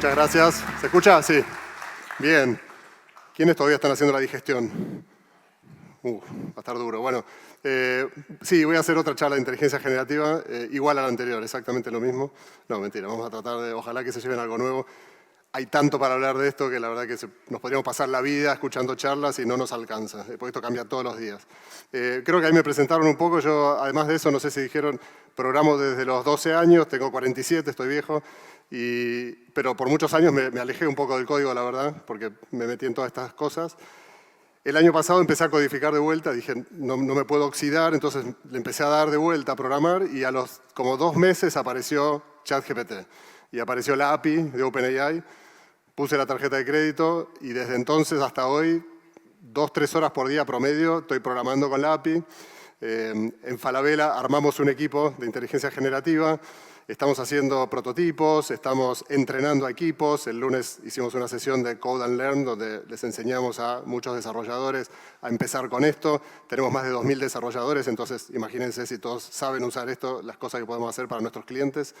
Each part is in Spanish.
Muchas gracias. ¿Se escucha? Sí. Bien. ¿Quiénes todavía están haciendo la digestión? Va a estar duro. Bueno, sí, voy a hacer otra charla de inteligencia generativa, igual a la anterior, exactamente lo mismo. No, mentira, vamos a tratar de, ojalá que se lleven algo nuevo. Hay tanto para hablar de esto que la verdad que nos podríamos pasar la vida escuchando charlas y no nos alcanza, porque esto cambia todos los días. Creo que ahí me presentaron un poco, yo además de eso, no sé si dijeron, programo desde los 12 años, tengo 47, estoy viejo, pero por muchos años me alejé un poco del código, la verdad, porque me metí en todas estas cosas. El año pasado empecé a codificar de vuelta, dije, no me puedo oxidar, entonces le empecé a dar de vuelta a programar y a los como 2 meses apareció ChatGPT y apareció la API de OpenAI. Puse la tarjeta de crédito y desde entonces hasta hoy, 2-3 horas por día promedio, estoy programando con la API. En Falabella armamos un equipo de inteligencia generativa, estamos haciendo prototipos, estamos entrenando a equipos. El lunes hicimos una sesión de Code and Learn donde les enseñamos a muchos desarrolladores a empezar con esto. Tenemos más de 2.000 desarrolladores, entonces imagínense si todos saben usar esto, las cosas que podemos hacer para nuestros clientes.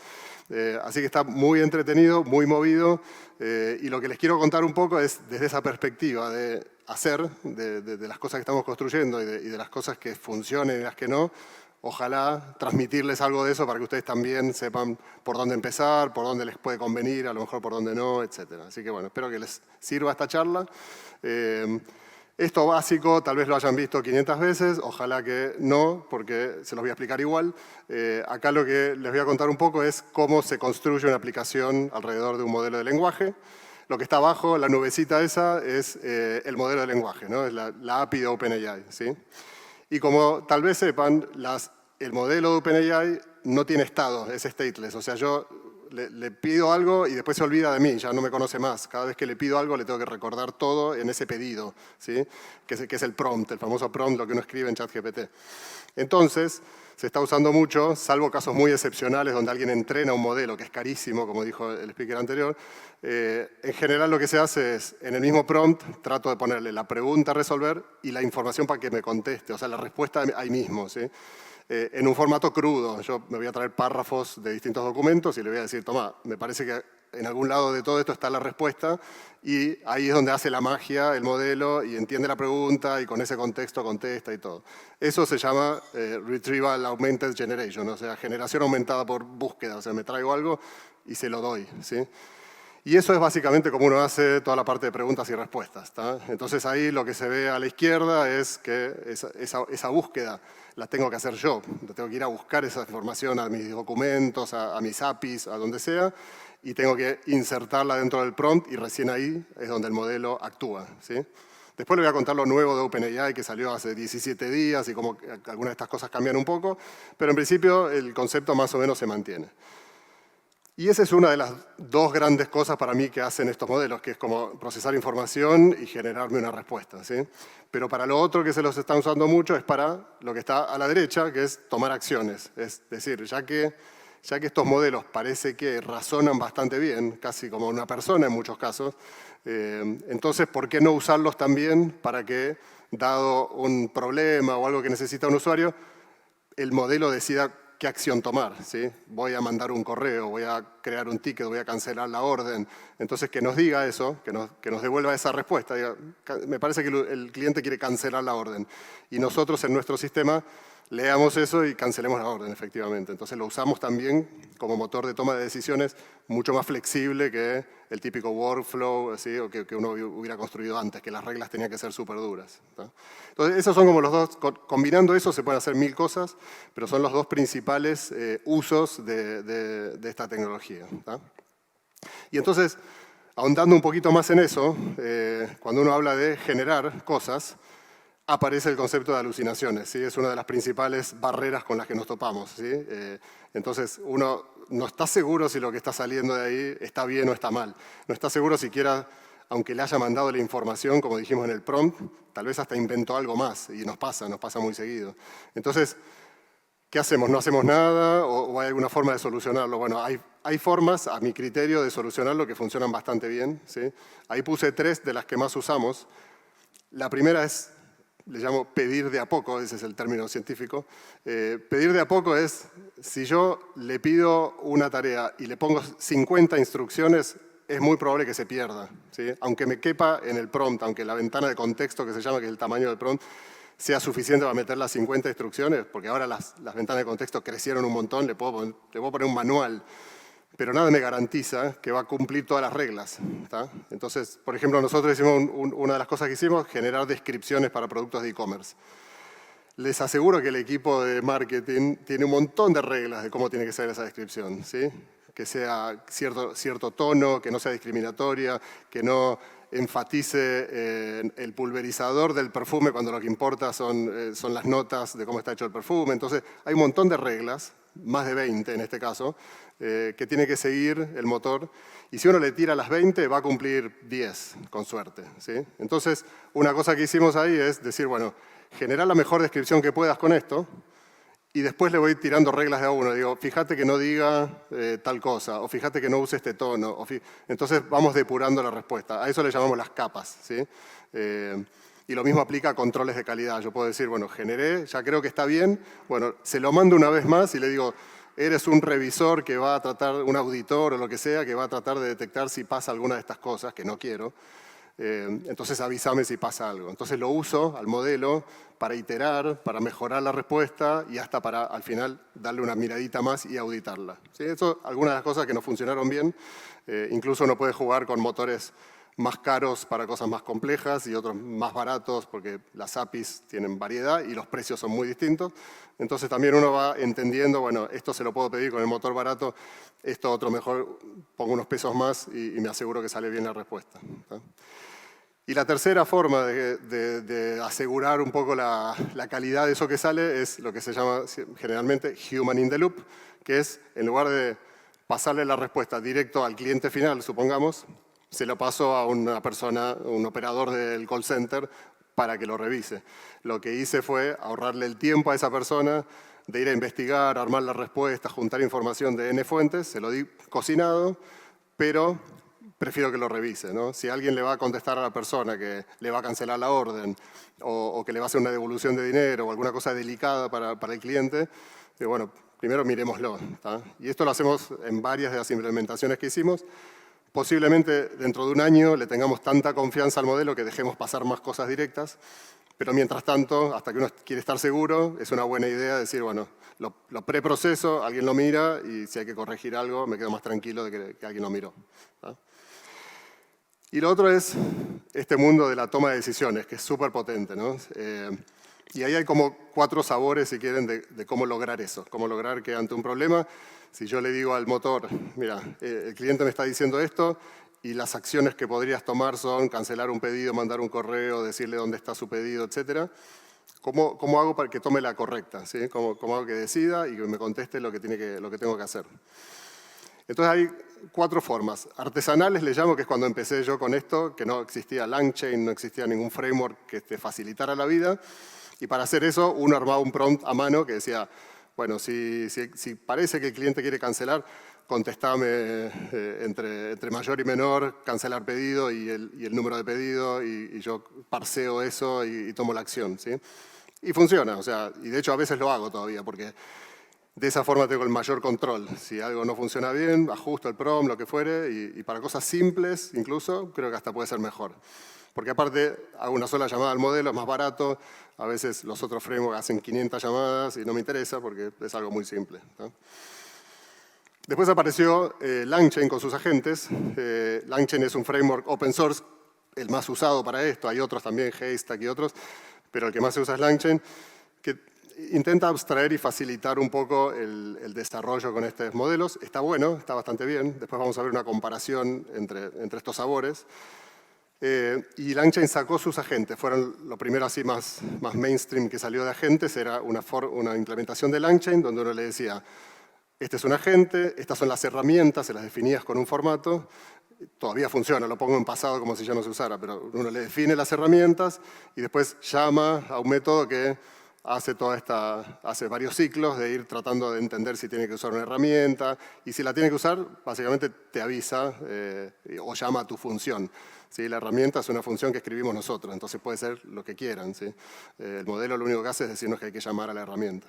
Así que está muy entretenido, muy movido. Y lo que les quiero contar un poco es desde esa perspectiva de hacer, de las cosas que estamos construyendo y de las cosas que funcionen y las que no. Ojalá transmitirles algo de eso para que ustedes también sepan por dónde empezar, por dónde les puede convenir, a lo mejor por dónde no, etc. Así que bueno, espero que les sirva esta charla. Esto básico tal vez lo hayan visto 500 veces, ojalá que no, porque se los voy a explicar igual. Acá lo que les voy a contar un poco es cómo se construye una aplicación alrededor de un modelo de lenguaje. Lo que está abajo, la nubecita esa, es el modelo de lenguaje, ¿no? Es la API de OpenAI, ¿sí? Y como tal vez sepan, el modelo de OpenAI no tiene estado, es stateless. O sea, yo le pido algo y después se olvida de mí, ya no me conoce más. Cada vez que le pido algo le tengo que recordar todo en ese pedido, ¿sí? Que es el prompt, el famoso prompt, lo que uno escribe en ChatGPT. Entonces, se está usando mucho, salvo casos muy excepcionales donde alguien entrena un modelo, que es carísimo, como dijo el speaker anterior. En general lo que se hace es, en el mismo prompt, trato de ponerle la pregunta a resolver y la información para que me conteste, o sea, la respuesta ahí mismo, ¿sí? En un formato crudo. Yo me voy a traer párrafos de distintos documentos y le voy a decir, toma, me parece que en algún lado de todo esto está la respuesta y ahí es donde hace la magia el modelo y entiende la pregunta y con ese contexto contesta y todo. Eso se llama Retrieval Augmented Generation, o sea, generación aumentada por búsqueda. O sea, me traigo algo y se lo doy, ¿sí? Y eso es básicamente como uno hace toda la parte de preguntas y respuestas, ¿tá? Entonces ahí lo que se ve a la izquierda es que esa búsqueda la tengo que hacer yo. Tengo que ir a buscar esa información a mis documentos, a mis APIs, a donde sea, y tengo que insertarla dentro del prompt y recién ahí es donde el modelo actúa, ¿sí? Después les voy a contar lo nuevo de OpenAI que salió hace 17 días y cómo algunas de estas cosas cambian un poco, pero en principio el concepto más o menos se mantiene. Y esa es una de las 2 grandes cosas para mí que hacen estos modelos, que es como procesar información y generarme una respuesta, ¿sí? Pero para lo otro que se los están usando mucho es para lo que está a la derecha, que es tomar acciones. Es decir, ya que estos modelos parece que razonan bastante bien, casi como una persona en muchos casos, entonces, ¿por qué no usarlos también para que, dado un problema o algo que necesita un usuario, el modelo decida qué acción tomar, ¿sí? Voy a mandar un correo, voy a crear un ticket, voy a cancelar la orden. Entonces, que nos diga eso, que nos devuelva esa respuesta. Diga, me parece que el cliente quiere cancelar la orden. Y nosotros en nuestro sistema leamos eso y cancelemos la orden, efectivamente. Entonces, lo usamos también como motor de toma de decisiones mucho más flexible que el típico workflow, ¿sí? O que uno hubiera construido antes, que las reglas tenían que ser súper duras, ¿tá? Entonces, esos son como los 2, combinando eso se pueden hacer 1000 cosas, pero son los 2 principales usos de esta tecnología, ¿tá? Y entonces, ahondando un poquito más en eso, cuando uno habla de generar cosas, aparece el concepto de alucinaciones, ¿sí? Es una de las principales barreras con las que nos topamos, ¿sí? Entonces, uno no está seguro si lo que está saliendo de ahí está bien o está mal. No está seguro siquiera, aunque le haya mandado la información, como dijimos en el prompt, tal vez hasta inventó algo más, y nos pasa muy seguido. Entonces, ¿qué hacemos? ¿No hacemos nada o hay alguna forma de solucionarlo? Bueno, hay formas, a mi criterio, de solucionarlo que funcionan bastante bien, ¿sí? Ahí puse 3 de las que más usamos. La primera es, le llamo pedir de a poco, ese es el término científico. Pedir de a poco es, si yo le pido una tarea y le pongo 50 instrucciones, es muy probable que se pierda, ¿sí? Aunque me quepa en el prompt, aunque la ventana de contexto que se llama, que es el tamaño del prompt, sea suficiente para meter las 50 instrucciones, porque ahora las ventanas de contexto crecieron un montón, le puedo poner un manual, pero nada me garantiza que va a cumplir todas las reglas, ¿tá? Entonces, por ejemplo, nosotros hicimos una de las cosas que hicimos, generar descripciones para productos de e-commerce. Les aseguro que el equipo de marketing tiene un montón de reglas de cómo tiene que ser esa descripción, ¿sí? Que sea cierto tono, que no sea discriminatoria, que no enfatice el pulverizador del perfume cuando lo que importa son las notas de cómo está hecho el perfume. Entonces, hay un montón de reglas, más de 20 en este caso, que tiene que seguir el motor. Y si uno le tira las 20, va a cumplir 10, con suerte, ¿sí? Entonces, una cosa que hicimos ahí es decir, bueno, generar la mejor descripción que puedas con esto, y después le voy tirando reglas de a uno. Digo, fíjate que no diga tal cosa, o fíjate que no use este tono. Entonces vamos depurando la respuesta. A eso le llamamos las capas, ¿sí? Y lo mismo aplica a controles de calidad. Yo puedo decir, bueno, generé, ya creo que está bien. Bueno, se lo mando una vez más y le digo, eres un revisor que va a tratar, un auditor o lo que sea, que va a tratar de detectar si pasa alguna de estas cosas, que no quiero. Entonces avísame si pasa algo. Entonces lo uso al modelo para iterar, para mejorar la respuesta y hasta para al final darle una miradita más y auditarla, ¿sí? Eso, algunas de las cosas que no funcionaron bien. Incluso uno puede jugar con motores más caros para cosas más complejas y otros más baratos porque las APIs tienen variedad y los precios son muy distintos. Entonces también uno va entendiendo, bueno, esto se lo puedo pedir con el motor barato, esto otro mejor, pongo unos pesos más y me aseguro que sale bien la respuesta, ¿tá? Y la tercera forma de asegurar un poco la calidad de eso que sale es lo que se llama generalmente human in the loop, que es, en lugar de pasarle la respuesta directo al cliente final, supongamos, se lo paso a una persona, un operador del call center, para que lo revise. Lo que hice fue ahorrarle el tiempo a esa persona de ir a investigar, armar la respuesta, juntar información de N fuentes, se lo di cocinado, pero prefiero que lo revise, ¿no? Si alguien le va a contestar a la persona que le va a cancelar la orden o que le va a hacer una devolución de dinero o alguna cosa delicada para el cliente, digo, bueno, primero miremoslo, ¿tá? Y esto lo hacemos en varias de las implementaciones que hicimos. Posiblemente dentro de un año le tengamos tanta confianza al modelo que dejemos pasar más cosas directas, pero mientras tanto, hasta que uno quiere estar seguro, es una buena idea decir, bueno, lo preproceso, alguien lo mira y si hay que corregir algo, me quedo más tranquilo de que alguien lo miró, ¿tá? Y lo otro es este mundo de la toma de decisiones, que es súper potente, ¿no? Y ahí hay como 4 sabores, si quieren, de cómo lograr eso. Cómo lograr que ante un problema, si yo le digo al motor, mira, el cliente me está diciendo esto y las acciones que podrías tomar son cancelar un pedido, mandar un correo, decirle dónde está su pedido, etc. ¿Cómo hago para que tome la correcta? ¿Sí? ¿Cómo hago que decida y que me conteste lo que tengo que hacer? Entonces hay 4 formas. Artesanales le llamo, que es cuando empecé yo con esto, que no existía LangChain, no existía ningún framework que te facilitara la vida. Y para hacer eso, uno armaba un prompt a mano que decía, bueno, si parece que el cliente quiere cancelar, contestame entre mayor y menor, cancelar pedido y el número de pedido, y yo parseo eso y tomo la acción, ¿sí? Y funciona, o sea, y de hecho a veces lo hago todavía, porque de esa forma tengo el mayor control. Si algo no funciona bien, ajusto el prompt, lo que fuere, y para cosas simples, incluso, creo que hasta puede ser mejor. Porque aparte, hago una sola llamada al modelo, es más barato. A veces los otros frameworks hacen 500 llamadas y no me interesa porque es algo muy simple, ¿no? Después apareció LangChain con sus agentes. LangChain es un framework open source, el más usado para esto. Hay otros también, Haystack y otros, pero el que más se usa es LangChain, que intenta abstraer y facilitar un poco el desarrollo con estos modelos. Está bueno, está bastante bien. Después vamos a ver una comparación entre estos sabores. Y LangChain sacó sus agentes. Fueron lo primero así más mainstream que salió de agentes. Era una implementación de LangChain donde uno le decía, este es un agente, estas son las herramientas, se las definías con un formato. Todavía funciona, lo pongo en pasado como si ya no se usara, pero uno le define las herramientas y después llama a un método que hace varios ciclos de ir tratando de entender si tiene que usar una herramienta, y si la tiene que usar, básicamente te avisa o llama a tu función, ¿sí? La herramienta es una función que escribimos nosotros, entonces puede ser lo que quieran, ¿sí? El modelo lo único que hace es decirnos que hay que llamar a la herramienta.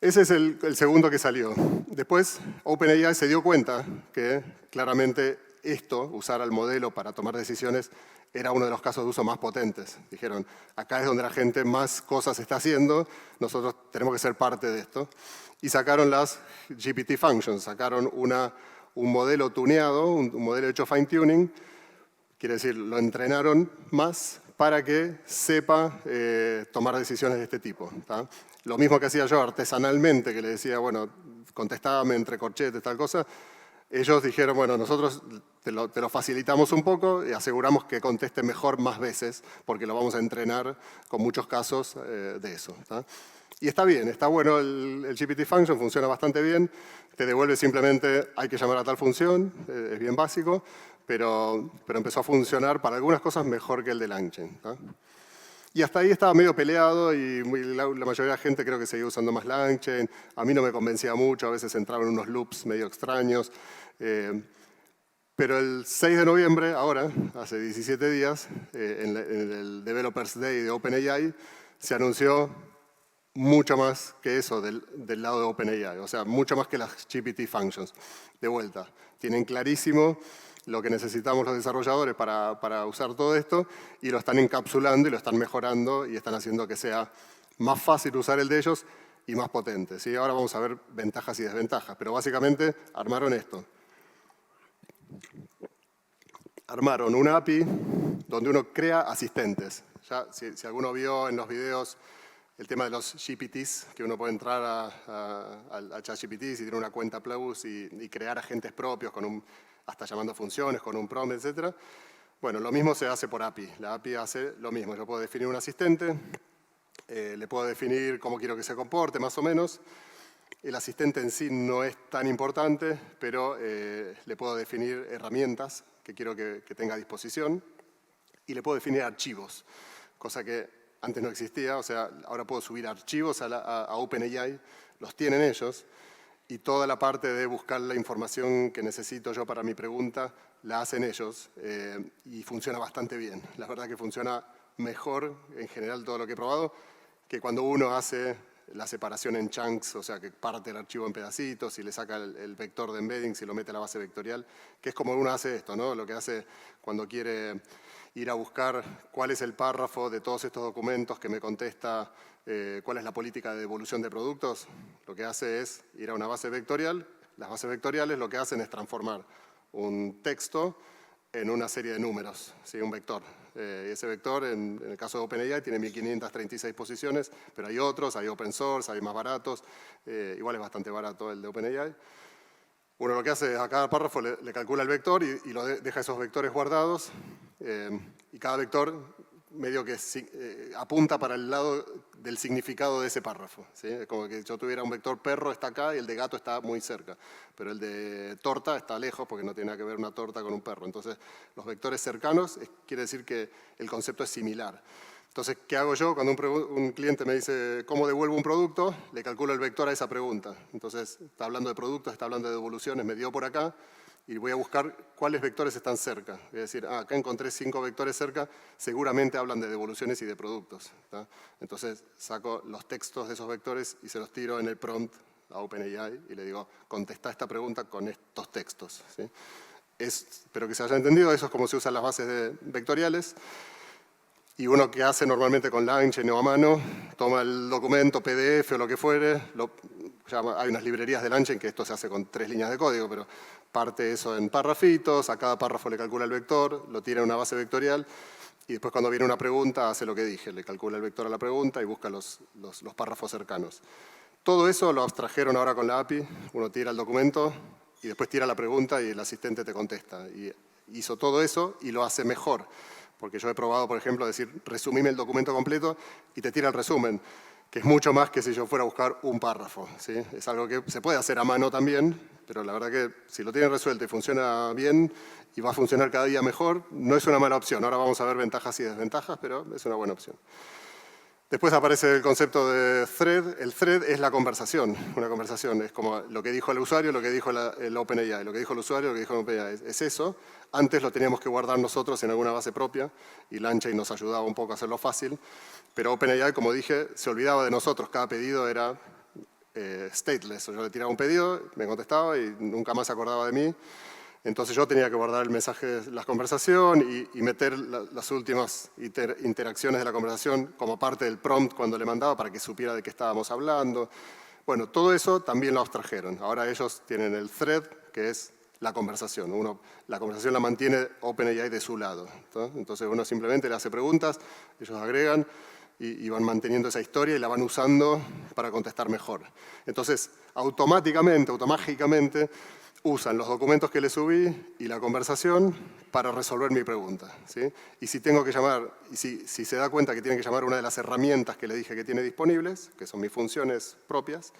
Ese es el segundo que salió. Después, OpenAI se dio cuenta que claramente esto, usar al modelo para tomar decisiones, era uno de los casos de uso más potentes. Dijeron, acá es donde la gente más cosas está haciendo, nosotros tenemos que ser parte de esto. Y sacaron las GPT Functions, sacaron un modelo tuneado, un modelo hecho fine-tuning, quiere decir, lo entrenaron más para que sepa tomar decisiones de este tipo. ¿Tá? Lo mismo que hacía yo artesanalmente, que le decía, bueno, contestábame entre corchetes, tal cosa. Ellos dijeron, bueno, nosotros te lo facilitamos un poco y aseguramos que conteste mejor más veces, porque lo vamos a entrenar con muchos casos de eso. ¿Tá? Y está bien, está bueno el GPT Function, funciona bastante bien. Te devuelve simplemente, hay que llamar a tal función, es bien básico, pero empezó a funcionar para algunas cosas mejor que el de LangChain. ¿Tá? Y hasta ahí estaba medio peleado y la mayoría de la gente creo que seguía usando más LangChain. A mí no me convencía mucho, a veces entraba en unos loops medio extraños. Pero el 6 de noviembre, ahora, hace 17 días, en el Developers Day de OpenAI, se anunció mucho más que eso del lado de OpenAI. O sea, mucho más que las GPT Functions. De vuelta, tienen clarísimo lo que necesitamos los desarrolladores para usar todo esto y lo están encapsulando y lo están mejorando y están haciendo que sea más fácil usar el de ellos y más potente. ¿Sí? Ahora vamos a ver ventajas y desventajas, pero básicamente armaron esto. Armaron una API donde uno crea asistentes. Ya, si alguno vio en los videos el tema de los GPTs, que uno puede entrar al ChatGPT si tiene una cuenta Plus y crear agentes propios hasta llamando funciones, con un prompt, etc. Bueno, lo mismo se hace por API. La API hace lo mismo. Yo puedo definir un asistente, le puedo definir cómo quiero que se comporte, más o menos. El asistente en sí no es tan importante, pero le puedo definir herramientas que quiero que tenga a disposición y le puedo definir archivos, cosa que antes no existía. O sea, ahora puedo subir archivos a OpenAI, los tienen ellos, y toda la parte de buscar la información que necesito yo para mi pregunta la hacen ellos y funciona bastante bien. La verdad que funciona mejor en general todo lo que he probado que cuando uno hace la separación en chunks, o sea, que parte el archivo en pedacitos y le saca el vector de embedding y lo mete a la base vectorial, que es como uno hace esto, ¿no? Lo que hace cuando quiere ir a buscar cuál es el párrafo de todos estos documentos que me contesta cuál es la política de devolución de productos, lo que hace es ir a una base vectorial. Las bases vectoriales lo que hacen es transformar un texto en una serie de números, ¿sí? Un vector. Ese vector, en el caso de OpenAI, tiene 1536 posiciones, pero hay otros, hay open source, hay más baratos. Igual es bastante barato el de OpenAI. Uno lo que hace es a cada párrafo le calcula el vector y deja esos vectores guardados. Y cada vector medio que apunta para el lado del significado de ese párrafo. ¿Sí? Es como que yo tuviera un vector perro está acá y el de gato está muy cerca. Pero el de torta está lejos porque no tiene nada que ver una torta con un perro. Entonces, los vectores cercanos quiere decir que el concepto es similar. Entonces, ¿qué hago yo? Cuando un cliente me dice ¿cómo devuelvo un producto? Le calculo el vector a esa pregunta. Entonces, está hablando de productos, está hablando de devoluciones, me dio por acá y voy a buscar cuáles vectores están cerca. Voy a decir, acá encontré 5 vectores cerca, seguramente hablan de devoluciones y de productos. ¿Tá? Entonces, saco los textos de esos vectores y se los tiro en el prompt a OpenAI y le digo, contesta esta pregunta con estos textos. ¿Sí? Espero que se haya entendido, eso es como se usan las bases vectoriales. Y uno que hace normalmente con LangChain o a mano, toma el documento, PDF o lo que fuere, hay unas librerías de LangChain que esto se hace con 3 líneas de código, pero parte eso en párrafitos, a cada párrafo le calcula el vector, lo tira en una base vectorial y después cuando viene una pregunta hace lo que dije, le calcula el vector a la pregunta y busca los párrafos cercanos. Todo eso lo abstrajeron ahora con la API, uno tira el documento y después tira la pregunta y el asistente te contesta. Y hizo todo eso y lo hace mejor. Porque yo he probado, por ejemplo, decir, resumime el documento completo y te tira el resumen, que es mucho más que si yo fuera a buscar un párrafo. ¿Sí? Es algo que se puede hacer a mano también, pero la verdad que si lo tienen resuelto y funciona bien y va a funcionar cada día mejor, no es una mala opción. Ahora vamos a ver ventajas y desventajas, pero es una buena opción. Después aparece el concepto de thread. El thread es la conversación. Una conversación es como lo que dijo el usuario, lo que dijo el OpenAI. Lo que dijo el usuario, lo que dijo el OpenAI. Es eso. Antes lo teníamos que guardar nosotros en alguna base propia y LangChain nos ayudaba un poco a hacerlo fácil. Pero OpenAI, como dije, se olvidaba de nosotros. Cada pedido era stateless. Yo le tiraba un pedido, me contestaba y nunca más se acordaba de mí. Entonces yo tenía que guardar el mensaje de la conversación y meter las últimas interacciones de la conversación como parte del prompt cuando le mandaba para que supiera de qué estábamos hablando. Bueno, todo eso también lo abstrajeron. Ahora ellos tienen el thread, que es la conversación. La conversación la mantiene OpenAI de su lado, ¿no? Entonces uno simplemente le hace preguntas, ellos agregan y van manteniendo esa historia y la van usando para contestar mejor. Entonces, automáticamente, usan los documentos que le subí y la conversación para resolver mi pregunta, ¿sí? Y si tengo que llamar, y si se da cuenta que tienen que llamar una de las herramientas que le dije que tiene disponibles, que son mis funciones propias,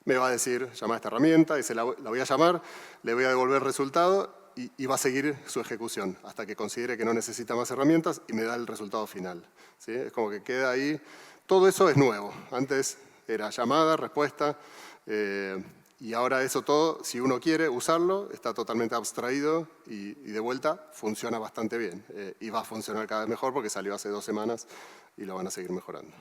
me va a decir, llama a esta herramienta, y la voy a llamar, le voy a devolver el resultado y va a seguir su ejecución hasta que considere que no necesita más herramientas y me da el resultado final, ¿sí? Es como que queda ahí. Todo eso es nuevo. Antes era llamada, respuesta, y ahora eso todo, si uno quiere usarlo, está totalmente abstraído y de vuelta funciona bastante bien. Y va a funcionar cada vez mejor porque salió hace 2 semanas y lo van a seguir mejorando.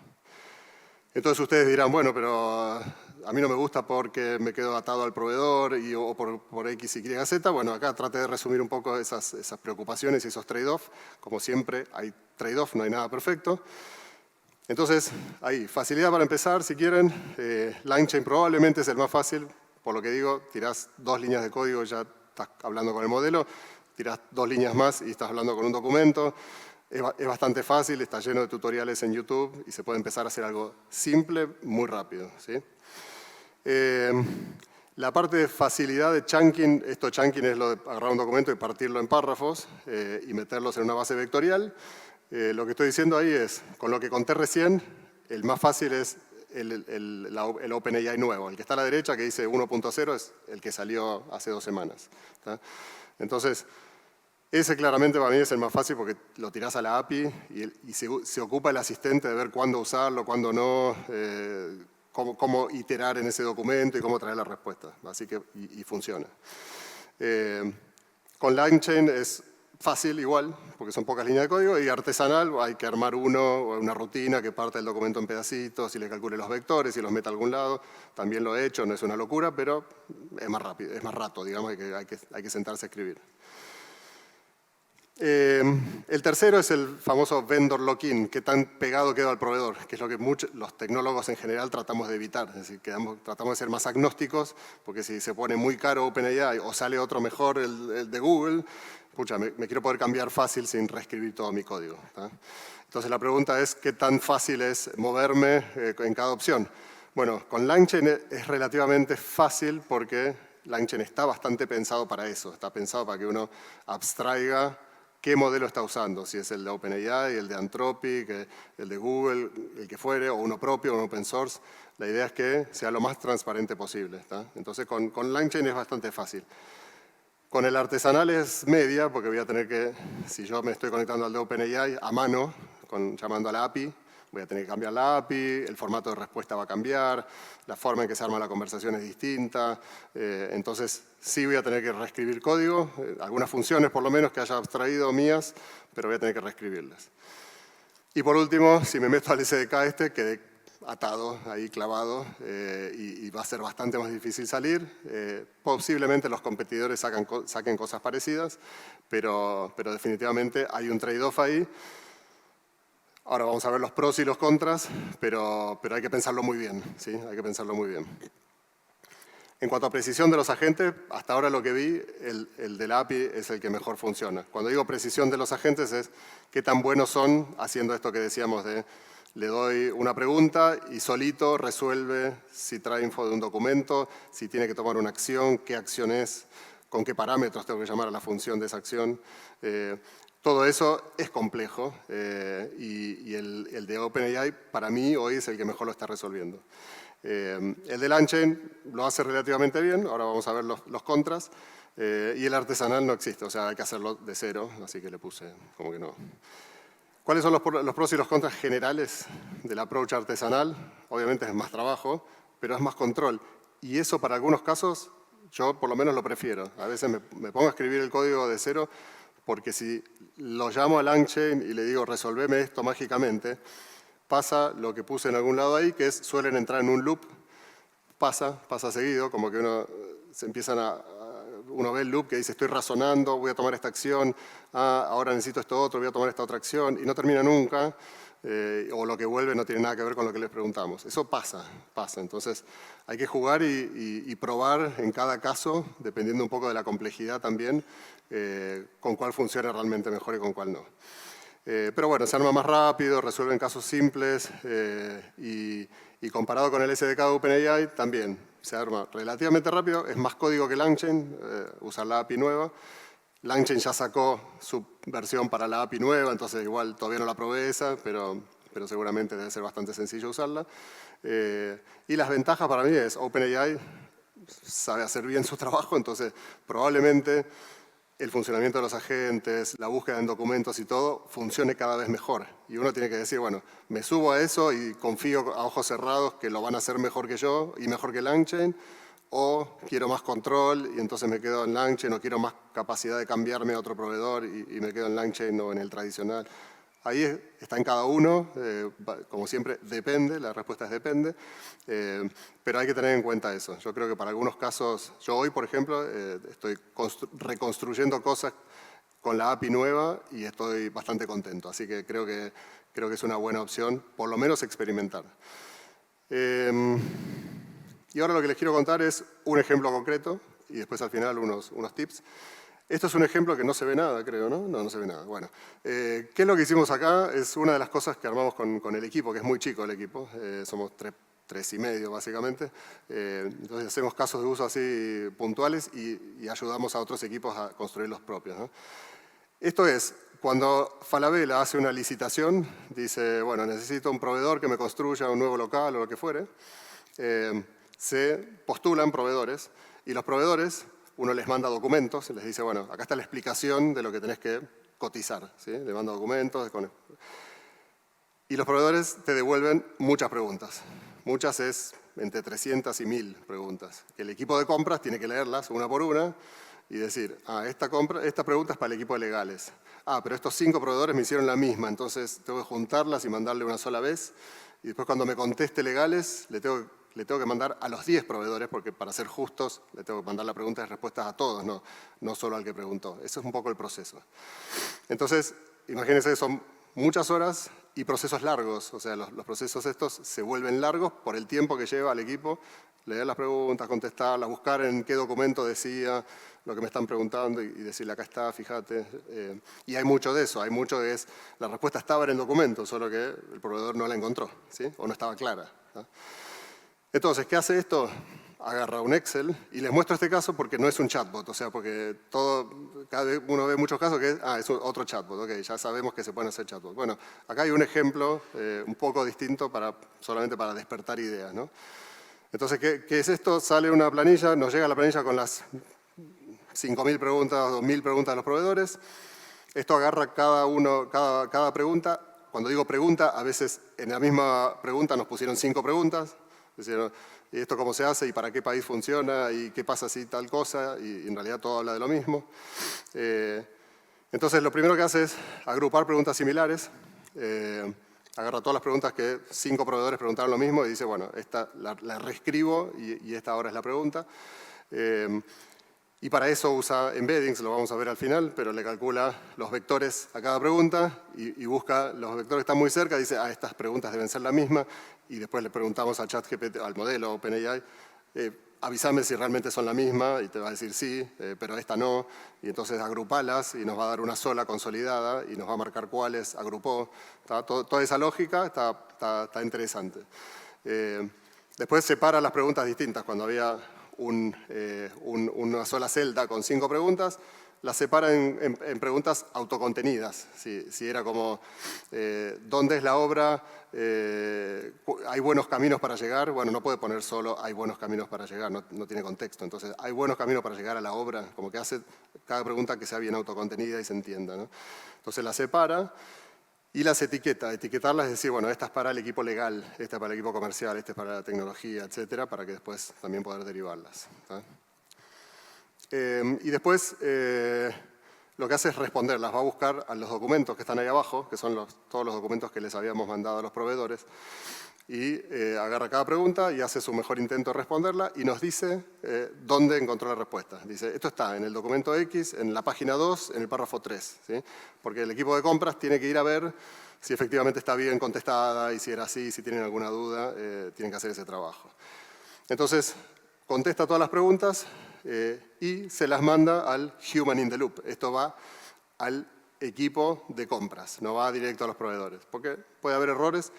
Entonces ustedes dirán, bueno, pero a mí no me gusta porque me quedo atado al proveedor o por X, Y, Z. Bueno, acá traté de resumir un poco esas preocupaciones y esos trade-off. Como siempre, hay trade-off, no hay nada perfecto. Entonces, ahí, facilidad para empezar, si quieren. LangChain probablemente es el más fácil. Por lo que digo, tirás 2 líneas de código, ya estás hablando con el modelo. Tirás 2 líneas más y estás hablando con un documento. Es bastante fácil, está lleno de tutoriales en YouTube y se puede empezar a hacer algo simple, muy rápido, ¿sí? La parte de facilidad de chunking, chunking es lo de agarrar un documento y partirlo en párrafos y meterlos en una base vectorial. Lo que estoy diciendo ahí es, con lo que conté recién, el más fácil es el OpenAI nuevo. El que está a la derecha, que dice 1.0, es el que salió hace 2 semanas. ¿Tá? Entonces, ese claramente para mí es el más fácil porque lo tirás a la API y se ocupa el asistente de ver cuándo usarlo, cuándo no, cómo iterar en ese documento y cómo traer la respuesta. Así que, y funciona. Con LangChain es fácil igual, porque son pocas líneas de código, y artesanal hay que armar una rutina que parte el documento en pedacitos y le calcule los vectores y los meta a algún lado. También lo he hecho, no es una locura, pero es más rápido, es más rato, digamos, hay que sentarse a escribir. El tercero es el famoso vendor lock-in, que tan pegado queda al proveedor, que es lo que los tecnólogos en general tratamos de evitar. Es decir, tratamos de ser más agnósticos, porque si se pone muy caro OpenAI o sale otro mejor, el de Google, pucha, me quiero poder cambiar fácil sin reescribir todo mi código, ¿tá? Entonces la pregunta es, ¿qué tan fácil es moverme en cada opción? Bueno, con LangChain es relativamente fácil porque LangChain está bastante pensado para eso. Está pensado para que uno abstraiga qué modelo está usando, si es el de OpenAI, el de Anthropic, el de Google, el que fuere, o uno propio, un open source. La idea es que sea lo más transparente posible, ¿tá? Entonces con LangChain es bastante fácil. Con el artesanal es media, porque voy a tener que, si yo me estoy conectando al de OpenAI a mano, llamando a la API, voy a tener que cambiar la API, el formato de respuesta va a cambiar, la forma en que se arma la conversación es distinta. Entonces, sí voy a tener que reescribir código, algunas funciones por lo menos que haya abstraído mías, pero voy a tener que reescribirlas. Y por último, si me meto al SDK quedé atado, ahí clavado, y va a ser bastante más difícil salir. Posiblemente los competidores saquen cosas parecidas, pero definitivamente hay un trade-off ahí. Ahora vamos a ver los pros y los contras, pero hay que pensarlo muy bien, ¿sí? Hay que pensarlo muy bien. En cuanto a precisión de los agentes, hasta ahora lo que vi, el de la API es el que mejor funciona. Cuando digo precisión de los agentes es qué tan buenos son haciendo esto que decíamos de le doy una pregunta y solito resuelve si trae info de un documento, si tiene que tomar una acción, qué acción es, con qué parámetros tengo que llamar a la función de esa acción. Todo eso es complejo y el de OpenAI para mí hoy es el que mejor lo está resolviendo. El de LangChain lo hace relativamente bien, ahora vamos a ver los contras, y el artesanal no existe, o sea, hay que hacerlo de cero, así que le puse como que no. ¿Cuáles son los pros y los contras generales del approach artesanal? Obviamente es más trabajo, pero es más control. Y eso para algunos casos yo por lo menos lo prefiero. A veces me pongo a escribir el código de cero porque si lo llamo a LangChain y le digo resolveme esto mágicamente, pasa lo que puse en algún lado ahí, que es suelen entrar en un loop pasa seguido, como que uno ve el loop que dice estoy razonando, voy a tomar esta acción, ahora necesito esto otro, voy a tomar esta otra acción, y no termina nunca, o lo que vuelve no tiene nada que ver con lo que les preguntamos. Eso pasa. Entonces hay que jugar y probar en cada caso, dependiendo un poco de la complejidad también, con cuál funciona realmente mejor y con cuál no. Pero bueno, se arma más rápido, resuelven casos simples y comparado con el SDK de OpenAI también se arma relativamente rápido, es más código que LangChain, usar la API nueva. LangChain ya sacó su versión para la API nueva, entonces igual todavía no la probé esa, pero seguramente debe ser bastante sencillo usarla. Y las ventajas para mí es OpenAI sabe hacer bien su trabajo, entonces probablemente el funcionamiento de los agentes, la búsqueda en documentos y todo, funcione cada vez mejor. Y uno tiene que decir, bueno, me subo a eso y confío a ojos cerrados que lo van a hacer mejor que yo y mejor que LangChain, o quiero más control y entonces me quedo en LangChain, o quiero más capacidad de cambiarme a otro proveedor y me quedo en LangChain o en el tradicional. Ahí está en cada uno, como siempre, depende, la respuesta es depende, pero hay que tener en cuenta eso. Yo creo que para algunos casos, yo hoy, por ejemplo, estoy reconstruyendo cosas con la API nueva y estoy bastante contento, así que creo que es una buena opción, por lo menos experimentar. Y ahora lo que les quiero contar es un ejemplo concreto y después al final unos tips. Esto es un ejemplo que no se ve nada, creo, ¿no? No se ve nada. Bueno, ¿qué es lo que hicimos acá? Es una de las cosas que armamos con el equipo, que es muy chico el equipo. Somos tres y medio, básicamente. Entonces hacemos casos de uso así puntuales y ayudamos a otros equipos a construir los propios, ¿no? Esto es, cuando Falabella hace una licitación, dice, bueno, necesito un proveedor que me construya un nuevo local o lo que fuere, se postulan proveedores y los proveedores, uno les manda documentos, les dice, bueno, acá está la explicación de lo que tenés que cotizar, ¿sí? Le manda documentos. Y los proveedores te devuelven muchas preguntas. Muchas es entre 300 y 1000 preguntas. Que el equipo de compras tiene que leerlas una por una y decir, esta pregunta es para el equipo de legales. Pero estos 5 proveedores me hicieron la misma, entonces tengo que juntarlas y mandarle una sola vez. Y después cuando me conteste legales, le tengo que mandar a los 10 proveedores, porque para ser justos, le tengo que mandar la pregunta y respuestas a todos, no solo al que preguntó. Ese es un poco el proceso. Entonces, imagínense que son muchas horas y procesos largos. O sea, los procesos estos se vuelven largos por el tiempo que lleva al equipo leer las preguntas, contestarlas, buscar en qué documento decía lo que me están preguntando y decirle acá está, fíjate. Y hay mucho de eso, hay mucho de la respuesta estaba en el documento, solo que el proveedor no la encontró, ¿sí? O no estaba clara, ¿no? Entonces, ¿qué hace esto? Agarra un Excel y les muestro este caso porque no es un chatbot, o sea, porque cada vez uno ve muchos casos que es otro chatbot, ok, ya sabemos que se pueden hacer chatbots. Bueno, acá hay un ejemplo un poco distinto solamente para despertar ideas, ¿no? Entonces, ¿qué es esto? Sale una planilla, nos llega la planilla con las 5.000 preguntas, 2.000 preguntas de los proveedores. Esto agarra cada pregunta. Cuando digo pregunta, a veces en la misma pregunta nos pusieron 5 preguntas. Decían, ¿y esto cómo se hace? ¿Y para qué país funciona? ¿Y qué pasa si tal cosa? Y en realidad todo habla de lo mismo. Entonces, lo primero que hace es agrupar preguntas similares. Agarra todas las preguntas que 5 proveedores preguntaron lo mismo y dice, bueno, esta la reescribo y esta ahora es la pregunta. Y para eso usa embeddings, lo vamos a ver al final, pero le calcula los vectores a cada pregunta y busca los vectores que están muy cerca, dice, estas preguntas deben ser la misma, y después le preguntamos a ChatGPT, al modelo OpenAI, avísame si realmente son la misma, y te va a decir sí, pero esta no, y entonces agrupalas y nos va a dar una sola consolidada y nos va a marcar cuáles agrupó. Toda esa lógica está interesante. Después separa las preguntas distintas. Cuando había una sola celda con 5 preguntas, las separa en preguntas autocontenidas. Si era como, ¿dónde es la obra? ¿Hay buenos caminos para llegar? Bueno, no puede poner solo hay buenos caminos para llegar, no tiene contexto. Entonces, ¿hay buenos caminos para llegar a la obra? Como que hace cada pregunta que sea bien autocontenida y se entienda, ¿no? Entonces, la separa y las etiqueta. Etiquetarlas es decir, bueno, esta es para el equipo legal, esta es para el equipo comercial, esta es para la tecnología, etcétera, para que después también poder derivarlas, ¿tá? Y después lo que hace es responderlas, va a buscar a los documentos que están ahí abajo, que son todos los documentos que les habíamos mandado a los proveedores, y agarra cada pregunta y hace su mejor intento de responderla y nos dice dónde encontró la respuesta. Dice, esto está en el documento X, en la página 2, en el párrafo 3. ¿Sí? Porque el equipo de compras tiene que ir a ver si efectivamente está bien contestada y si era así, si tienen alguna duda, tienen que hacer ese trabajo. Entonces, contesta todas las preguntas y se las manda al Human in the Loop. Esto va al equipo de compras, no va directo a los proveedores. Porque puede haber errores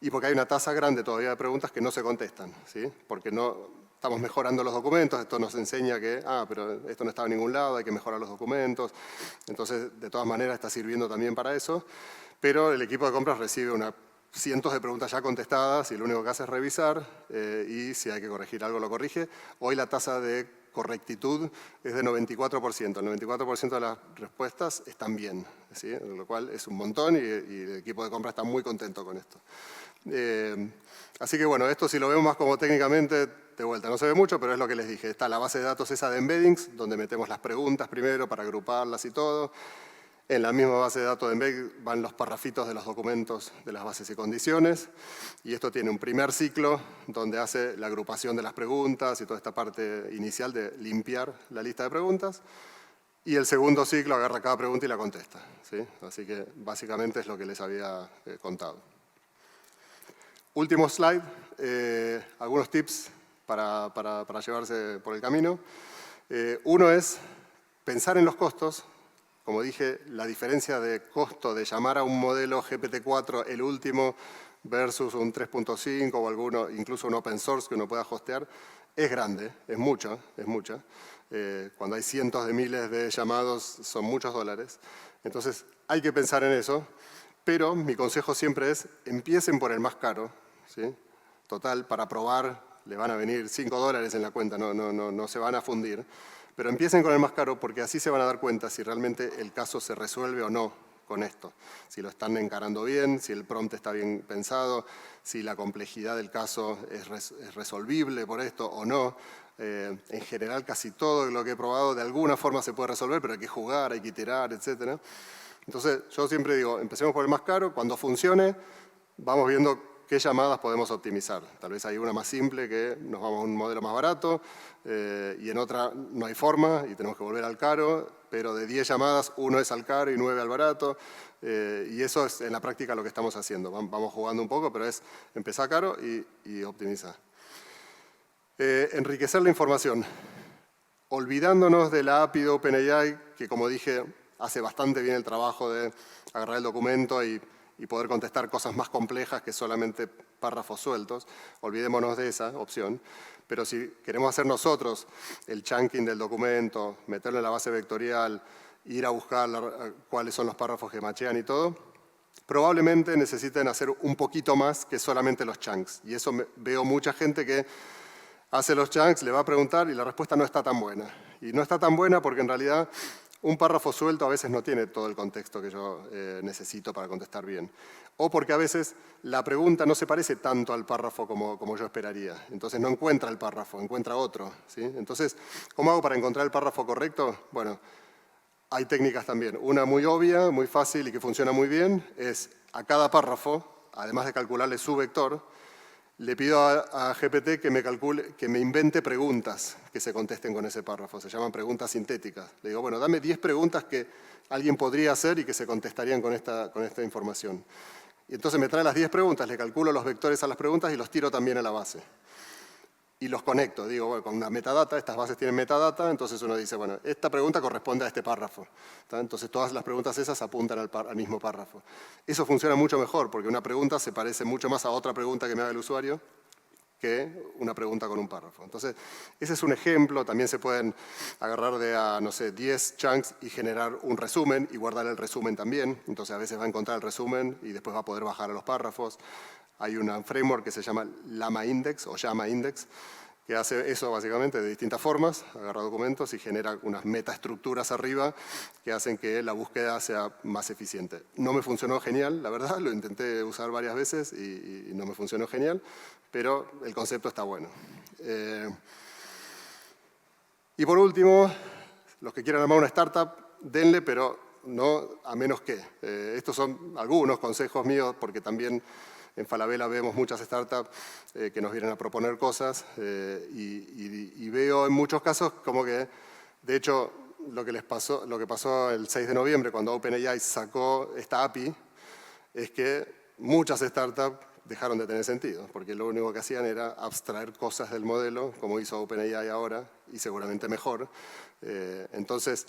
y porque hay una tasa grande todavía de preguntas que no se contestan. ¿Sí? Porque no estamos mejorando los documentos, esto nos enseña que, pero esto no estaba en ningún lado, hay que mejorar los documentos. Entonces, de todas maneras, está sirviendo también para eso. Pero el equipo de compras recibe cientos de preguntas ya contestadas y lo único que hace es revisar y si hay que corregir algo lo corrige. Hoy la tasa de correctitud es de 94%. El 94% de las respuestas están bien, ¿sí? Lo cual es un montón y el equipo de compras está muy contento con esto. Así que bueno, esto si lo vemos más como técnicamente, de vuelta, no se ve mucho, pero es lo que les dije. Está la base de datos esa de embeddings, donde metemos las preguntas primero para agruparlas y todo. En la misma base de datos de Embed van los parrafitos de los documentos de las bases y condiciones. Y esto tiene un primer ciclo donde hace la agrupación de las preguntas y toda esta parte inicial de limpiar la lista de preguntas. Y el segundo ciclo agarra cada pregunta y la contesta. ¿Sí? Así que básicamente es lo que les había contado. Último slide. Algunos tips para llevarse por el camino. Uno es pensar en los costos. Como dije, la diferencia de costo de llamar a un modelo GPT-4 el último versus un 3.5 o incluso un open source que uno pueda hostear, es grande, es mucha. Cuando hay cientos de miles de llamados, son muchos dólares. Entonces, hay que pensar en eso, pero mi consejo siempre es, empiecen por el más caro. ¿Sí? Total, para probar, le van a venir $5 en la cuenta, no se van a fundir. Pero empiecen con el más caro porque así se van a dar cuenta si realmente el caso se resuelve o no con esto. Si lo están encarando bien, si el prompt está bien pensado, si la complejidad del caso es resolvible por esto o no. En general, casi todo lo que he probado de alguna forma se puede resolver, pero hay que jugar, hay que iterar, etc. Entonces, yo siempre digo, empecemos por el más caro. Cuando funcione, vamos viendo qué llamadas podemos optimizar. Tal vez hay una más simple que nos vamos a un modelo más barato y en otra no hay forma y tenemos que volver al caro, pero de 10 llamadas, 1 es al caro y 9 al barato. Y eso es en la práctica lo que estamos haciendo. Vamos jugando un poco, pero es empezar caro y optimizar. Enriquecer la información. Olvidándonos de la API de OpenAI, que como dije, hace bastante bien el trabajo de agarrar el documento y poder contestar cosas más complejas que solamente párrafos sueltos. Olvidémonos de esa opción. Pero si queremos hacer nosotros el chunking del documento, meterlo en la base vectorial, ir a buscar cuáles son los párrafos que machean y todo, probablemente necesiten hacer un poquito más que solamente los chunks. Y eso veo mucha gente que hace los chunks, le va a preguntar y la respuesta no está tan buena. Y no está tan buena porque en realidad un párrafo suelto a veces no tiene todo el contexto que yo necesito para contestar bien. O porque a veces la pregunta no se parece tanto al párrafo como yo esperaría. Entonces no encuentra el párrafo, encuentra otro. ¿Sí? Entonces, ¿cómo hago para encontrar el párrafo correcto? Bueno, hay técnicas también. Una muy obvia, muy fácil y que funciona muy bien es a cada párrafo, además de calcularle su vector, le pido a GPT que me invente preguntas que se contesten con ese párrafo. Se llaman preguntas sintéticas. Le digo, bueno, dame 10 preguntas que alguien podría hacer y que se contestarían con esta información. Y entonces me trae las 10 preguntas, le calculo los vectores a las preguntas y los tiro también a la base. Y los conecto. Digo, bueno, con una metadata, estas bases tienen metadata, entonces uno dice, bueno, esta pregunta corresponde a este párrafo. ¿Tá? Entonces todas las preguntas esas apuntan al mismo párrafo. Eso funciona mucho mejor, porque una pregunta se parece mucho más a otra pregunta que me haga el usuario que una pregunta con un párrafo. Entonces, ese es un ejemplo. También se pueden agarrar de, no sé, 10 chunks y generar un resumen y guardar el resumen también. Entonces, a veces va a encontrar el resumen y después va a poder bajar a los párrafos. Hay un framework que se llama Llama Index o Llama Index, que hace eso básicamente de distintas formas, agarra documentos y genera unas metaestructuras arriba que hacen que la búsqueda sea más eficiente. No me funcionó genial, la verdad, lo intenté usar varias veces y no me funcionó genial, pero el concepto está bueno. Y por último, los que quieran armar una startup, denle, pero no a menos que. Estos son algunos consejos míos porque también en Falabella vemos muchas startups que nos vienen a proponer cosas y veo en muchos casos como que, de hecho, lo que pasó el 6 de noviembre cuando OpenAI sacó esta API es que muchas startups dejaron de tener sentido, porque lo único que hacían era abstraer cosas del modelo, como hizo OpenAI ahora, y seguramente mejor. Entonces,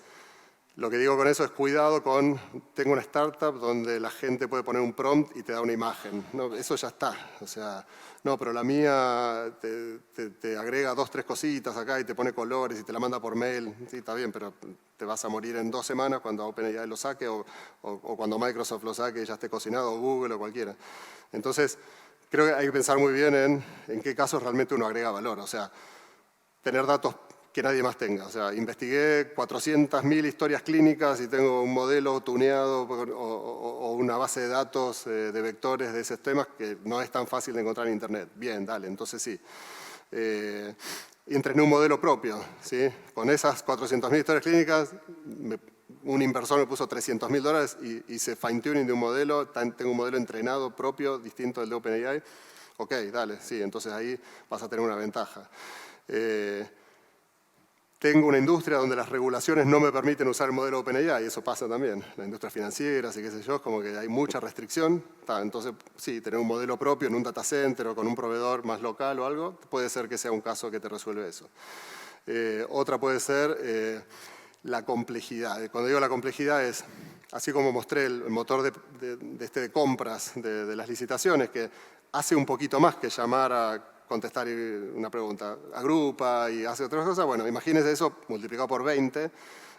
lo que digo con eso es cuidado con, tengo una startup donde la gente puede poner un prompt y te da una imagen. No, eso ya está. O sea, no, pero la mía te agrega 2, 3 cositas acá y te pone colores y te la manda por mail. Sí, está bien, pero te vas a morir en 2 semanas cuando OpenAI lo saque o cuando Microsoft lo saque y ya esté cocinado, o Google o cualquiera. Entonces, creo que hay que pensar muy bien en qué casos realmente uno agrega valor. O sea, tener datos que nadie más tenga. O sea, investigué 400.000 historias clínicas y tengo un modelo tuneado o una base de datos de vectores de esos temas que no es tan fácil de encontrar en Internet. Bien, dale, entonces sí. Y entrené un modelo propio, ¿sí? Con esas 400.000 historias clínicas, un inversor me puso $300.000 y hice fine-tuning de un modelo. Tengo un modelo entrenado propio, distinto del de OpenAI. Ok, dale, sí, entonces ahí vas a tener una ventaja. Tengo una industria donde las regulaciones no me permiten usar el modelo OpenAI, y eso pasa también. La industria financiera, así que sé yo, es como que hay mucha restricción. Entonces, sí, tener un modelo propio en un data center o con un proveedor más local o algo, puede ser que sea un caso que te resuelve eso. Otra puede ser la complejidad. Cuando digo la complejidad es, así como mostré el motor de compras de las licitaciones, que hace un poquito más que llamar a contestar una pregunta, agrupa y hace otras cosas. Bueno, imagínense eso multiplicado por 20,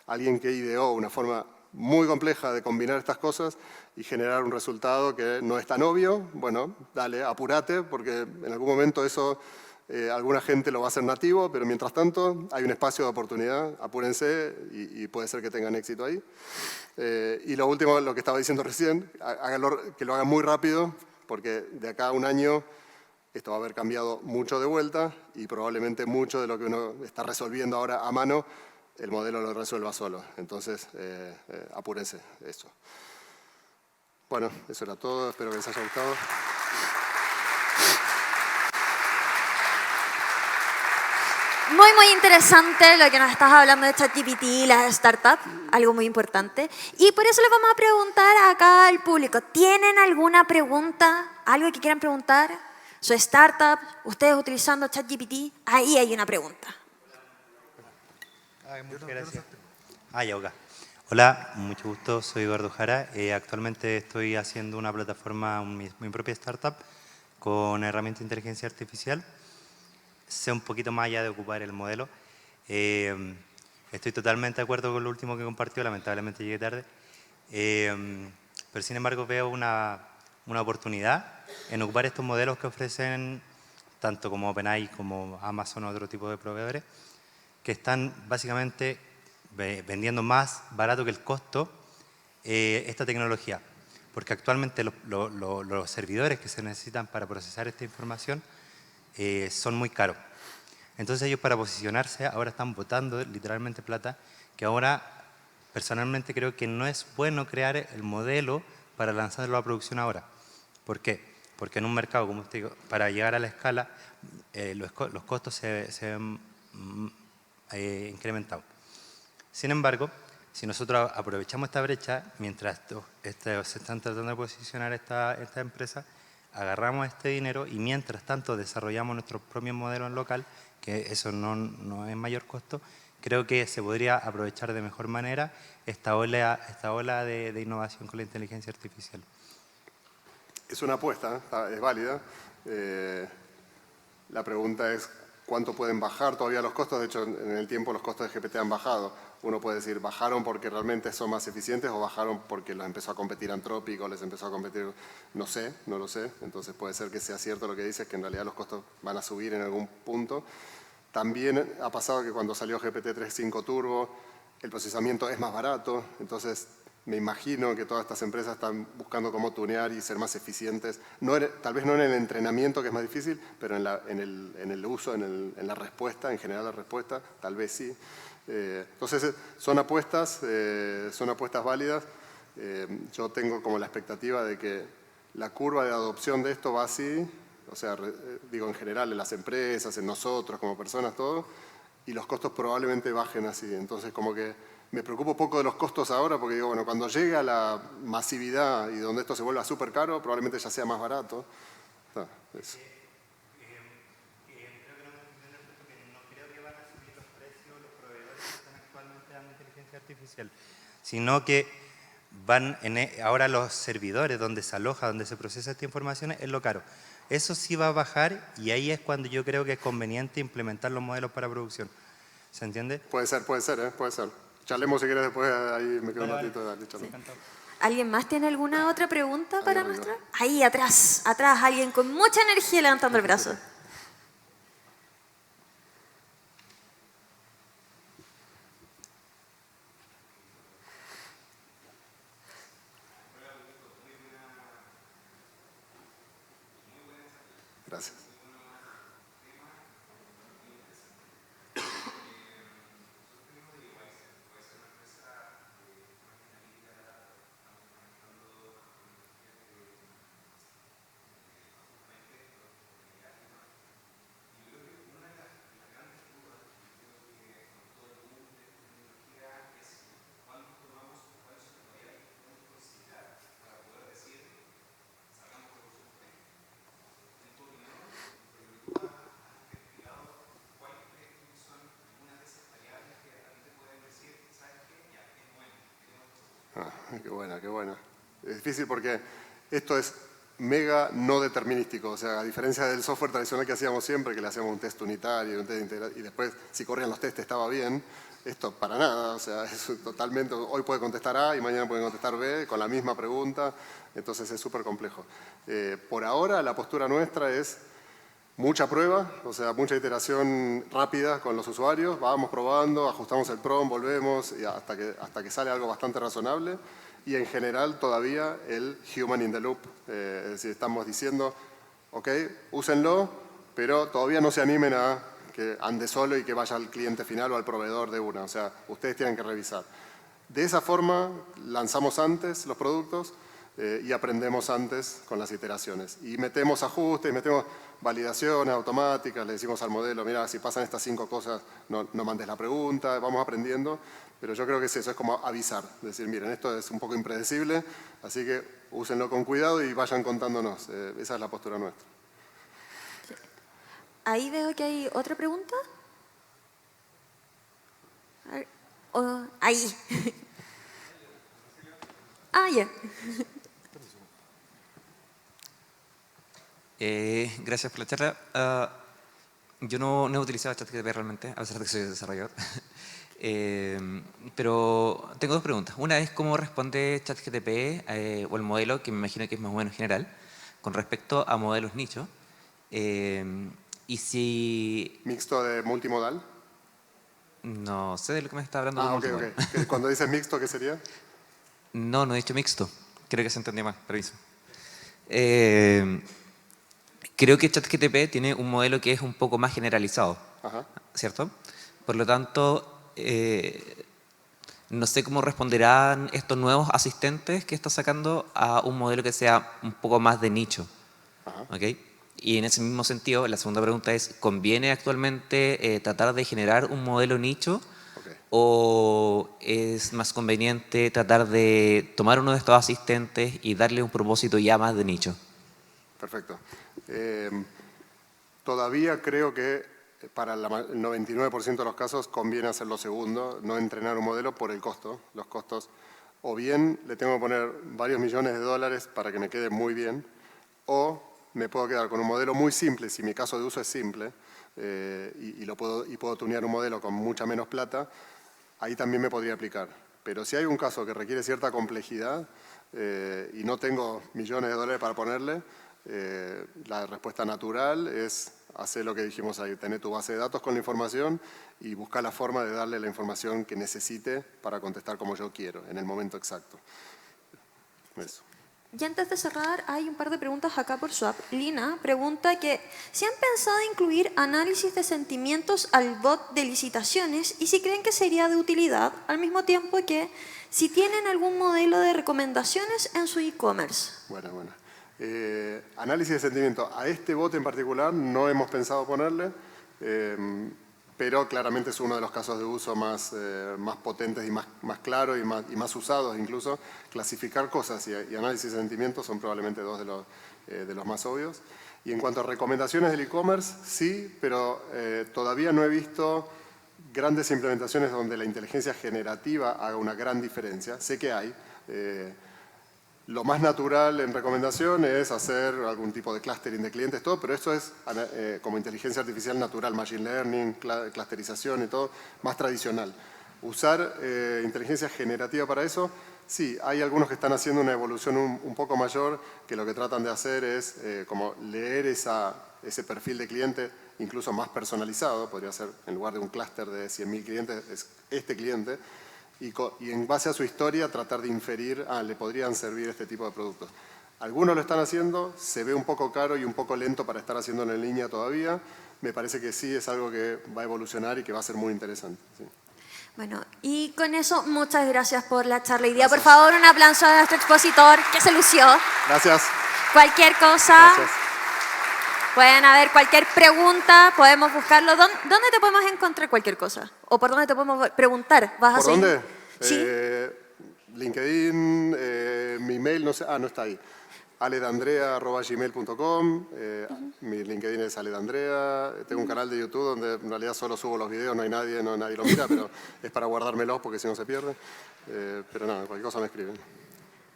alguien que ideó una forma muy compleja de combinar estas cosas y generar un resultado que no es tan obvio. Bueno, dale, apúrate, porque en algún momento eso alguna gente lo va a hacer nativo, pero mientras tanto hay un espacio de oportunidad, apúrense y puede ser que tengan éxito ahí. Y lo último, lo que estaba diciendo recién, que lo hagan muy rápido, porque de acá a un año esto va a haber cambiado mucho de vuelta y probablemente mucho de lo que uno está resolviendo ahora a mano, el modelo lo resuelva solo. Entonces, apúrense eso. Bueno, eso era todo. Espero que les haya gustado. Muy interesante lo que nos estás hablando de ChatGPT y las startups, algo muy importante. Y por eso les vamos a preguntar acá al público, ¿tienen alguna pregunta, algo que quieran preguntar? Su startup, ustedes utilizando ChatGPT, ahí hay una pregunta. Muchas gracias. Yoga. Hola, mucho gusto, soy Eduardo Jara. Actualmente estoy haciendo una plataforma, mi propia startup, con herramientas de inteligencia artificial. Sé un poquito más allá de ocupar el modelo. Estoy totalmente de acuerdo con lo último que compartió, lamentablemente llegué tarde. Pero sin embargo veo una oportunidad en ocupar estos modelos que ofrecen tanto como OpenAI como Amazon o otro tipo de proveedores, que están básicamente vendiendo más barato que el costo esta tecnología. Porque actualmente los servidores que se necesitan para procesar esta información son muy caros. Entonces ellos para posicionarse ahora están botando literalmente plata, que ahora personalmente creo que no es bueno crear el modelo para lanzarlo a producción ahora. ¿Por qué? Porque en un mercado, como usted dijo, para llegar a la escala, los costos se ven incrementados. Sin embargo, si nosotros aprovechamos esta brecha, mientras se están tratando de posicionar esta empresa, agarramos este dinero y mientras tanto desarrollamos nuestro propio modelo en local, que eso no es mayor costo, creo que se podría aprovechar de mejor manera esta ola de innovación con la inteligencia artificial. Es una apuesta, es válida. La pregunta es cuánto pueden bajar todavía los costos. De hecho, en el tiempo los costos de GPT han bajado. Uno puede decir, ¿bajaron porque realmente son más eficientes o bajaron porque los empezó a competir Anthropic o les empezó a competir? No sé, no lo sé. Entonces puede ser que sea cierto lo que dices, que en realidad los costos van a subir en algún punto. También ha pasado que cuando salió GPT 3.5 Turbo, el procesamiento es más barato. Entonces me imagino que todas estas empresas están buscando cómo tunear y ser más eficientes. Tal vez no en el entrenamiento, que es más difícil, pero en el uso, en la respuesta, en general la respuesta, tal vez sí. Entonces son apuestas válidas. Yo tengo como la expectativa de que la curva de adopción de esto va así, o sea, digo en general en las empresas, en nosotros como personas, todo, y los costos probablemente bajen así. Entonces como que me preocupo poco de los costos ahora porque digo, bueno, cuando llegue a la masividad y donde esto se vuelva súper caro, probablemente ya sea más barato. Ah, eso. Artificial, sino que van ahora los servidores donde se aloja, donde se procesa esta información es lo caro. Eso sí va a bajar y ahí es cuando yo creo que es conveniente implementar los modelos para producción. ¿Se entiende? Puede ser, puede ser. Charlemos si quieres después, ahí me quedo un ratito. Dale, charlemos. ¿Alguien más tiene alguna otra pregunta para nuestra? Ahí atrás, alguien con mucha energía levantando el brazo. Gracias. Qué buena, qué buena. Es difícil porque esto es mega no determinístico. O sea, a diferencia del software tradicional que hacíamos siempre, que le hacíamos un test unitario, un test integral, y después si corrían los test estaba bien, esto para nada. O sea, es totalmente, hoy puede contestar A y mañana puede contestar B con la misma pregunta. Entonces es súper complejo. Por ahora la postura nuestra es mucha prueba, o sea, mucha iteración rápida con los usuarios, vamos probando, ajustamos el prompt, volvemos y hasta que sale algo bastante razonable. Y en general todavía el human in the loop, es decir, estamos diciendo, ok, úsenlo, pero todavía no se animen a que ande solo y que vaya al cliente final o al proveedor de una, o sea, ustedes tienen que revisar. De esa forma lanzamos antes los productos y aprendemos antes con las iteraciones. Y metemos ajustes, metemos validaciones automáticas, le decimos al modelo, mira, si pasan estas 5 cosas, no mandes la pregunta, vamos aprendiendo. Pero yo creo que es eso, es como avisar, decir, miren, esto es un poco impredecible, así que úsenlo con cuidado y vayan contándonos. Esa es la postura nuestra. Ahí veo que hay otra pregunta. Ahí. Ya. Gracias por la charla. Yo no he utilizado ChatGPT realmente, a pesar de que soy desarrollador. Pero tengo 2 preguntas. Una es cómo responde ChatGPT o el modelo, que me imagino que es más o menos general, con respecto a modelos nicho. Y si... ¿Mixto de multimodal? No sé de lo que me está hablando. Ok. Cuando dices mixto, ¿qué sería? No he dicho mixto. Creo que se entendió mal, permiso. Creo que ChatGPT tiene un modelo que es un poco más generalizado, ¿cierto? Por lo tanto, no sé cómo responderán estos nuevos asistentes que está sacando a un modelo que sea un poco más de nicho. ¿Okay? Y en ese mismo sentido, la segunda pregunta es, ¿conviene actualmente tratar de generar un modelo nicho? ¿O es más conveniente tratar de tomar uno de estos asistentes y darle un propósito ya más de nicho? Perfecto. Todavía creo que para el 99% de los casos conviene hacer lo segundo, no entrenar un modelo por el costo. Los costos, o bien le tengo que poner varios millones de dólares para que me quede muy bien, o me puedo quedar con un modelo muy simple, si mi caso de uso es simple, y puedo tunear un modelo con mucha menos plata, ahí también me podría aplicar. Pero si hay un caso que requiere cierta complejidad y no tengo millones de dólares para ponerle, la respuesta natural es hacer lo que dijimos ahí, tener tu base de datos con la información y buscar la forma de darle la información que necesite para contestar como yo quiero, en el momento exacto. Eso. Y antes de cerrar, hay un par de preguntas acá por Swap. Lina pregunta que si han pensado incluir análisis de sentimientos al bot de licitaciones y si creen que sería de utilidad, al mismo tiempo que si tienen algún modelo de recomendaciones en su e-commerce. Bueno. Análisis de sentimiento. A este bot en particular no hemos pensado ponerle, pero claramente es uno de los casos de uso más potentes y más claros y más usados incluso. Clasificar cosas y análisis de sentimientos son probablemente dos de los más obvios. Y en cuanto a recomendaciones del e-commerce, sí, pero todavía no he visto grandes implementaciones donde la inteligencia generativa haga una gran diferencia. Sé que hay. Lo más natural en recomendación es hacer algún tipo de clustering de clientes, todo, pero esto es como inteligencia artificial natural, machine learning, clusterización y todo, más tradicional. Usar inteligencia generativa para eso, sí, hay algunos que están haciendo una evolución un poco mayor, que lo que tratan de hacer es como leer ese perfil de cliente, incluso más personalizado, podría ser en lugar de un clúster de 100.000 clientes, es este cliente, y en base a su historia tratar de inferir, le podrían servir este tipo de productos. Algunos lo están haciendo, se ve un poco caro y un poco lento para estar haciéndolo en línea todavía. Me parece que sí es algo que va a evolucionar y que va a ser muy interesante. Sí. Bueno, y con eso, muchas gracias por la charla hoy día. Por favor, un aplauso a nuestro expositor que se lució. Gracias. Cualquier cosa, Gracias. pueden haber cualquier pregunta, podemos buscarlo. ¿Dónde te podemos encontrar cualquier cosa? ¿O por dónde te podemos preguntar? ¿Vas a ¿Por seguir? dónde? Sí. LinkedIn, mi mail, no sé, no está ahí. aledandrea@gmail.com, mi LinkedIn es aledandrea, tengo un canal de YouTube donde en realidad solo subo los videos, no hay nadie, nadie lo mira, pero es para guardármelos porque si no se pierde. Pero nada, cualquier cosa me escriben.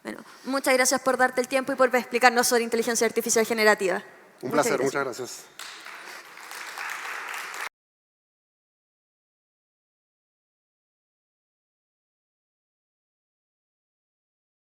Bueno, muchas gracias por darte el tiempo y por explicarnos sobre inteligencia artificial generativa. Un placer, muchas gracias.